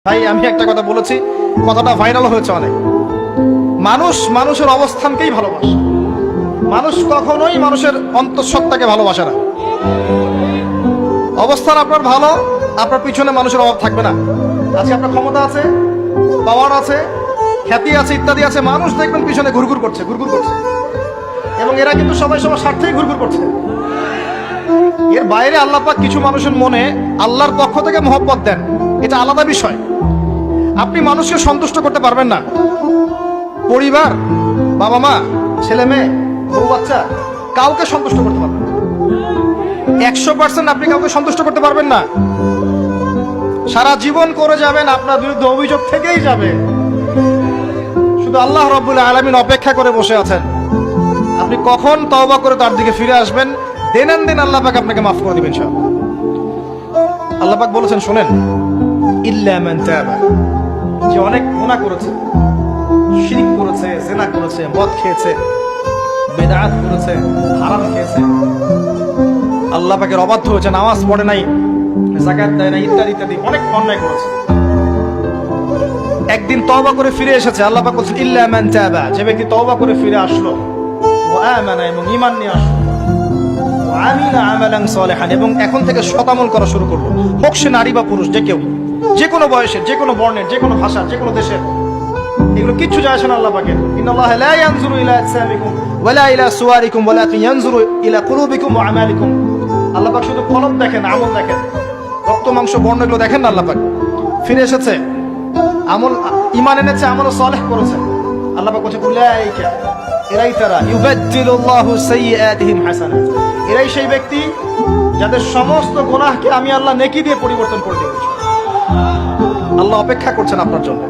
ভাই আমি একটা কথা বলেছি, কথাটা ভাইরাল হয়েছে অনেক। মানুষ মানুষের অবস্থানকেই ভালোবাসে, মানুষ কখনোই মানুষের অন্তঃসত্ত্বাকে ভালোবাসে না। অবস্থান আপনার ভালো, আপনার পিছনে মানুষের অভাব থাকবে না। আজকে আপনার ক্ষমতা আছে, পাওয়ার আছে, খ্যাতি আছে, ইত্যাদি আছে, মানুষ দেখবেন পিছনে ঘুরঘুর করছে, ঘুরঘুর করছে, এবং এরা কিন্তু সবাই সবার স্বার্থেই ঘুরঘুর করছে। এর বাইরে আল্লাহ পাক কিছু মানুষের মনে আল্লাহর পক্ষ থেকে মহব্বত দেন, এটা আলাদা বিষয়। আপনি মানুষকে সন্তুষ্ট করতে পারবেন না। পরিবার, বাবা মা, ছেলে মেয়ে, বউ বাচ্চা, কাউকে সন্তুষ্ট করতে পারবেন না। 100% আপনি কাউকে সন্তুষ্ট করতে পারবেন না। সারা জীবন করে যাবেন, আপনার বিরুদ্ধে অভিযোগ থেকেই যাবে। শুধু আল্লাহ রাব্বুল আলামিন অপেক্ষা করে বসে আছেন, আপনি কখন তওবা করে তার দিকে ফিরে আসবেন। দেন দিন আল্লাহ পাক আপনাকে মাফ করে দিবেন ইনশাআল্লাহ। আল্লাহ পাক বলেছেন শোনেন, ইল্লা মান তাবা, যে অনেক গুনাহ করেছে, শিরক করেছে, জিনা করেছে, মদ খেয়েছে, বিদআত করেছে, হারাম খেয়েছে, আল্লাহ পাকের অবাধ্য হয়েছে, নামাজ পড়ে নাই, যাকাত দেয় নাই, ইত্যাদি ইত্যাদি অনেক অন্যায় করেছে, একদিন তওবা করে ফিরে এসেছে। আল্লাহ পাক বলেছেন ইল্লা মান তাবা, যে ব্যক্তি তওবা করে ফিরে আসলো, ওয়া আমানা, এবং ঈমান নিয়ে আসলো, ওয়া আমিলা আমালান সালিহান, এবং এখন থেকে সৎ আমল করা শুরু করলো, হোক সে নারী বা পুরুষ, যে কেউ, যে কোনো বয়সের, যে কোনো বর্ণের, যে কোনো ভাষার, যে কোনো দেশের, এগুলো কিচ্ছু যায় আসে না আল্লাহ পাকের। ইন্নাল্লাহা লা ইয়ানজুরু ইলা আজসামিকুম ওয়ালা ইলা সুওয়ারিকুম ওয়ালাকিন ইয়ানজুরু ইলা কুলুবিকুম ওয়া আমালিকুম। আল্লাহ পাক শুধু কলব দেখেন, আমল দেখেন, রক্ত মাংস বর্ণ এগুলো দেখেন না। আল্লাহ পাক ফিরে এসেছে, আমল, ঈমান এনেছে, আমল সালেহ করেছে। আল্লাহ পাক বলেছে উলাইকা, এরাই তারা, ইউবাদদিলুল্লাহু সাইয়্যাতিহিম হাসানাত, এরাই সেই ব্যক্তি যাদের সমস্ত গুনাহকে আমি আল্লাহ নেকি দিয়ে পরিবর্তন করে দেব। আল্লাহ অপেক্ষা করছেন আপনার জন্য।